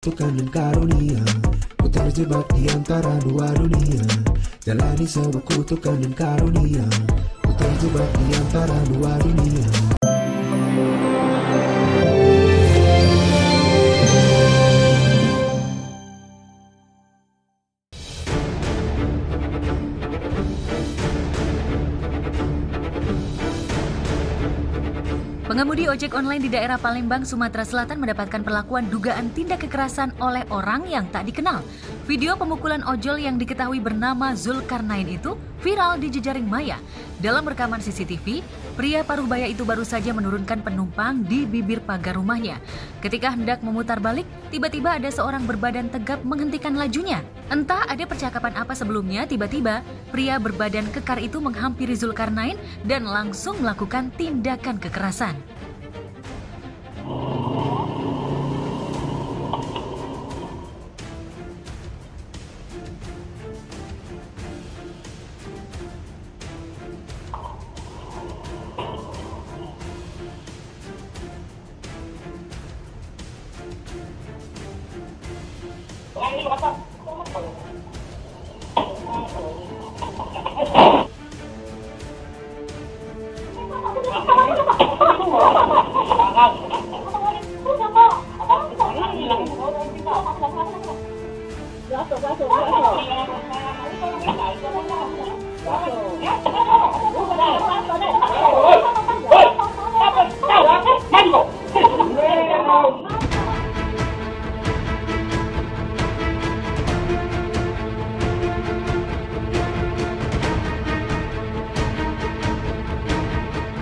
kutukan dan karunia. Ku terjebak di antara dua dunia, jalani sebuah kutukan dan karunia. Ku terjebak di antara dua dunia. Pengemudi ojek online di daerah Palembang, Sumatera Selatan mendapatkan perlakuan dugaan tindak kekerasan oleh orang yang tak dikenal. Video pemukulan ojol yang diketahui bernama Zulkarnain itu viral di jejaring maya. Dalam rekaman CCTV, pria paruh baya itu baru saja menurunkan penumpang di bibir pagar rumahnya. Ketika hendak memutar balik, tiba-tiba ada seorang berbadan tegap menghentikan lajunya. Entah ada percakapan apa sebelumnya, tiba-tiba pria berbadan kekar itu menghampiri Zulkarnain dan langsung melakukan tindakan kekerasan.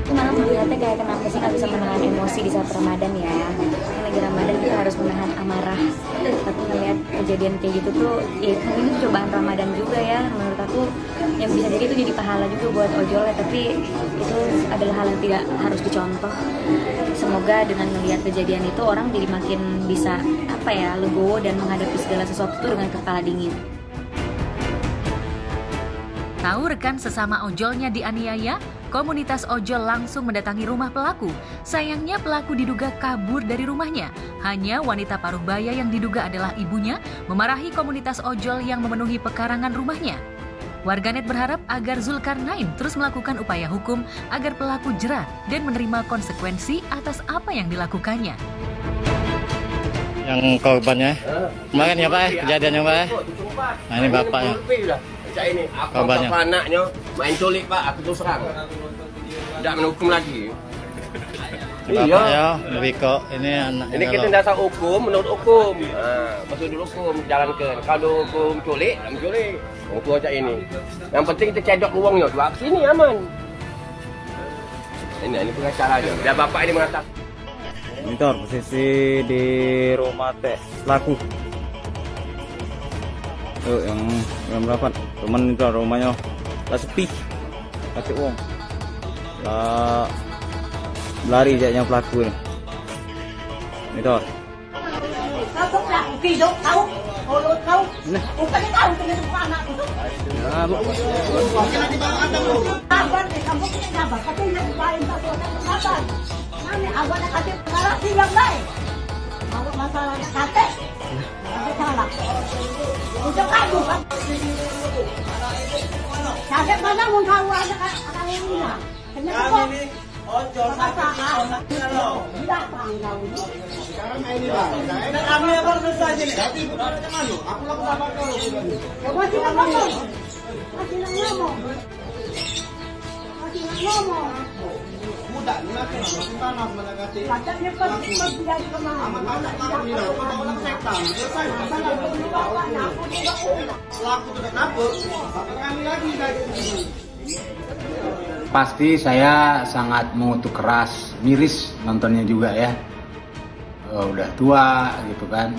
Kemarin melihatnya kayak kenapa sih nggak bisa menahan emosi di saat Ramadan ya. Ini lagi Ramadan kita harus menahan amarah. Tapi ngelihat kejadian kayak gitu tuh, ya mungkin itu cobaan Ramadan juga ya. Menurut aku yang bisa jadi itu jadi pahala juga buat ojol ya. Tapi itu adalah hal yang tidak harus dicontoh. Semoga dengan melihat kejadian itu orang jadi makin bisa legowo dan menghadapi segala sesuatu itu dengan kepala dingin. Tahu rekan sesama ojolnya dianiaya? Komunitas ojol langsung mendatangi rumah pelaku. Sayangnya pelaku diduga kabur dari rumahnya. Hanya wanita paruh baya yang diduga adalah ibunya memarahi komunitas ojol yang memenuhi pekarangan rumahnya. Warganet berharap agar Zulkarnain terus melakukan upaya hukum agar pelaku jera dan menerima konsekuensi atas apa yang dilakukannya. Yang korbannya kemarin ya Pak kejadiannya Pak. Nah ini bapaknya. Ini apa korbannya. Bapak anaknya main culik Pak, aku terus serang. Tidak menghukum lagi. Iya. Wiko ini anak. Ini kita dasar hukum menurut hukum. Prosedur hukum jalankan. Kalau hukum culik, menculik. Itu aja ini. Yang penting kita cedok uangnya, dua sini aman. Ini pengacaranya. Biar bapak ini mengatakan. Ini posisi di rumah teh pelaku. Tuh yang berapa? Teman itu rumahnya lah sepi, kasih uang, lah lari jadinya pelaku ini. Itu. Sakit mana mau tahu aja kan ini lah. Kenapa ini ojol sakit tidak panggau. Sekarang ini lah. Kami apa selesai aja nih. Tapi bukan macam mana? Aku lakukan apa kalau masih ngomong. Masih ngomong. Masih ngomong. Mudah, nanti tanam menangati. Katanya pas dia di kemana? Amat orang setan. Selesai. Pelaku tidak nabur. Kami lagi dari. Pasti saya sangat mengutuk keras, miris nontonnya juga ya. Udah tua gitu kan,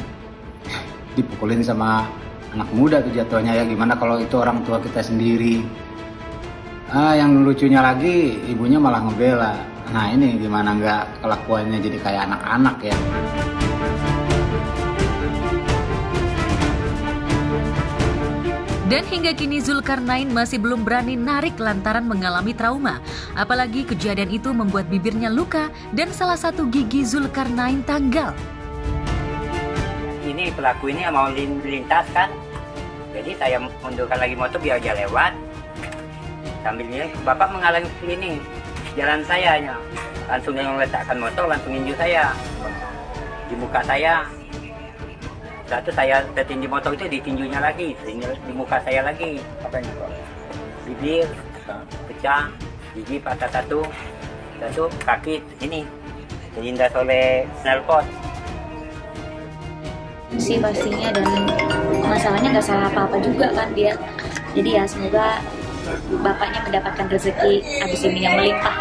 dipukulin sama anak muda tuh jatuhnya ya. Gimana kalau itu orang tua kita sendiri? Yang lucunya lagi ibunya malah ngebela. Nah ini gimana nggak kelakuannya jadi kayak anak-anak ya. Dan hingga kini Zulkarnain masih belum berani narik lantaran mengalami trauma. Apalagi kejadian itu membuat bibirnya luka dan salah satu gigi Zulkarnain tanggal. ini pelaku ini mau lintas kan, jadi saya mundurkan lagi motor biar dia lewat. Sambil ini bapak menghalangi ini jalan saya ya. Langsung dia meletakkan motor, langsung injak saya di muka saya. Satu saya tertindih motor itu ditinjunya lagi, di muka saya lagi. Apa ini Pak? Bibir pecah, gigi patah satu kaki ini dilindas oleh knalpot. Sih pastinya, dan masalahnya nggak salah apa-apa juga kan dia. Jadi ya semoga bapaknya mendapatkan rezeki habis ini yang melimpah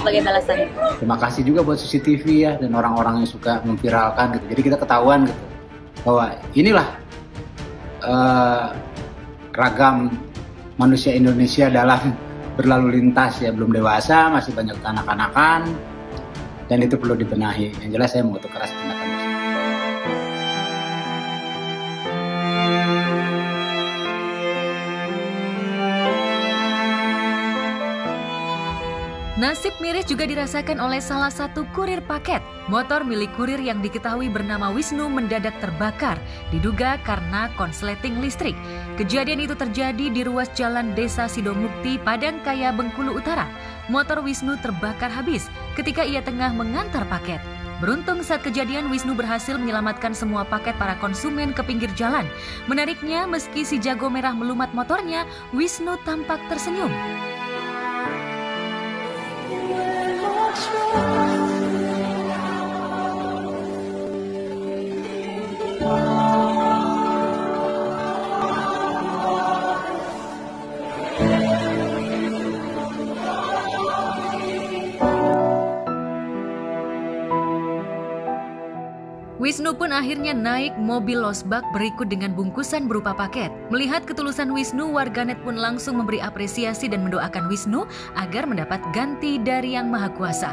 sebagai balasan. Terima kasih juga buat CCTV ya, dan orang-orang yang suka memviralkan gitu. Jadi kita ketahuan gitu bahwa inilah ragam manusia Indonesia dalam berlalu lintas ya, belum dewasa, masih banyak anak-anakan, dan itu perlu dibenahi. Yang jelas saya mengutuk keras tindakan tersebut. Nasib miris juga dirasakan oleh salah satu kurir paket. Motor milik kurir yang diketahui bernama Wisnu mendadak terbakar, diduga karena konsleting listrik. Kejadian itu terjadi di ruas jalan Desa Sidomukti, Padangkaya, Bengkulu Utara. Motor Wisnu terbakar habis ketika ia tengah mengantar paket. Beruntung saat kejadian Wisnu berhasil menyelamatkan semua paket para konsumen ke pinggir jalan. Menariknya, meski si jago merah melumat motornya, Wisnu tampak tersenyum. Wisnu pun akhirnya naik mobil losbak berikut dengan bungkusan berupa paket. Melihat ketulusan Wisnu, warganet pun langsung memberi apresiasi dan mendoakan Wisnu agar mendapat ganti dari Yang Maha Kuasa.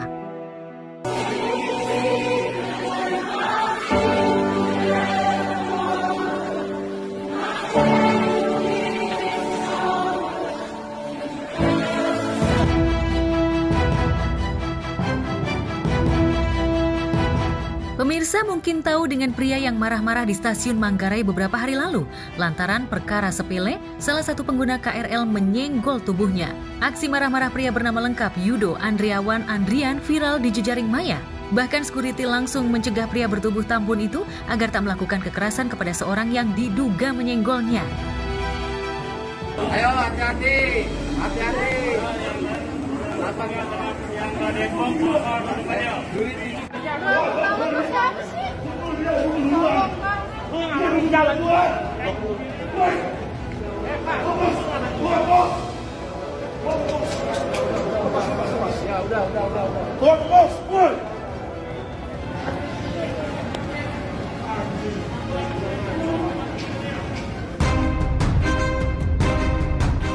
Pemirsa mungkin tahu dengan pria yang marah-marah di stasiun Manggarai beberapa hari lalu. Lantaran perkara sepele, salah satu pengguna KRL menyenggol tubuhnya. Aksi marah-marah pria bernama lengkap Yudo Andriawan Andrian viral di jejaring maya. Bahkan security langsung mencegah pria bertubuh tampun itu agar tak melakukan kekerasan kepada seorang yang diduga menyenggolnya. Ayo hati-hati, hati-hati.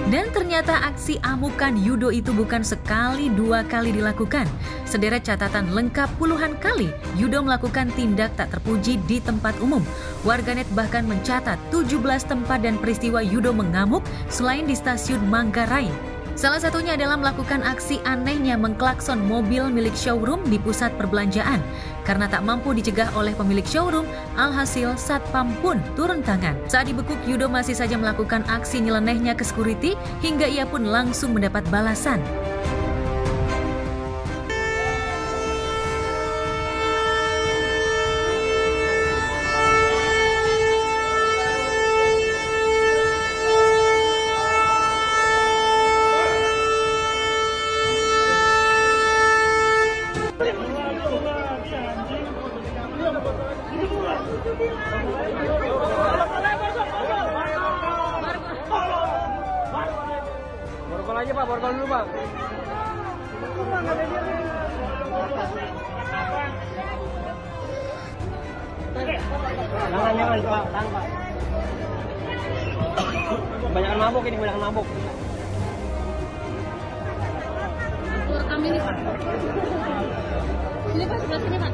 Dan ternyata aksi amukan Yudo itu bukan sekali dua kali dilakukan. Sederet catatan lengkap puluhan kali Yudo melakukan tindak tak terpuji di tempat umum. Warganet bahkan mencatat 17 tempat dan peristiwa Yudo mengamuk selain di stasiun Manggarai. Salah satunya adalah melakukan aksi anehnya mengklakson mobil milik showroom di pusat perbelanjaan. Karena tak mampu dicegah oleh pemilik showroom, alhasil satpam pun turun tangan. Saat dibekuk, Yudo masih saja melakukan aksi nyelenehnya ke security hingga ia pun langsung mendapat balasan. Borgol aja Pak, borgol dulu Pak. Jangan Pak, tahan Pak. Kebanyakan mabuk ini, kebanyakan mabuk. Rekam ini Pak. Sini Pak, sebelah sini Pak.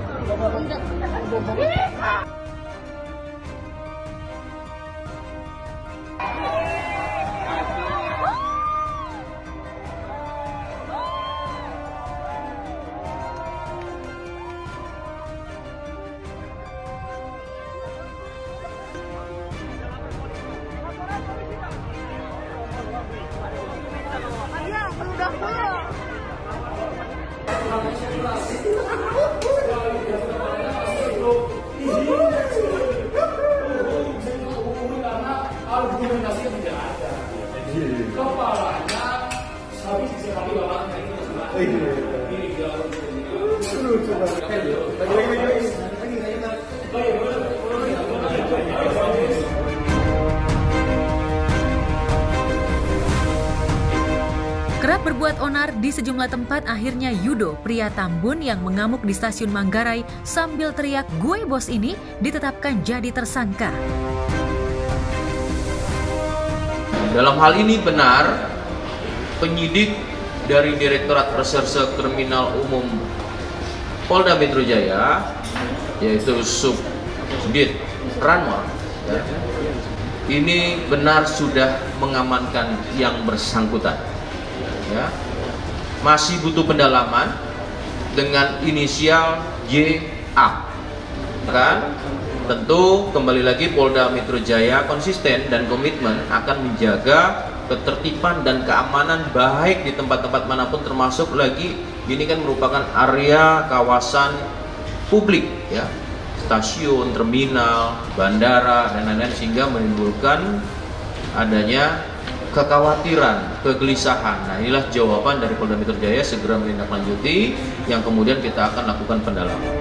Kerap berbuat onar di sejumlah tempat, akhirnya Yudo, pria Tambun yang mengamuk di stasiun Manggarai sambil teriak "Gue bos" ini ditetapkan jadi tersangka. Dalam hal ini benar, penyidik dari Direktorat Reserse Kriminal Umum Polda Metro Jaya, yaitu Subdit Ranwar, ya, ini benar sudah mengamankan yang bersangkutan. Ya, masih butuh pendalaman dengan inisial JA. Kan? Tentu kembali lagi Polda Metro Jaya konsisten dan komitmen akan menjaga ketertiban dan keamanan baik di tempat-tempat manapun, termasuk lagi ini kan merupakan area kawasan publik, ya, stasiun, terminal, bandara dan lain-lain, sehingga menimbulkan adanya kekhawatiran, kegelisahan. Nah, inilah jawaban dari Polda Metro Jaya segera menindaklanjuti yang kemudian kita akan lakukan pendalaman.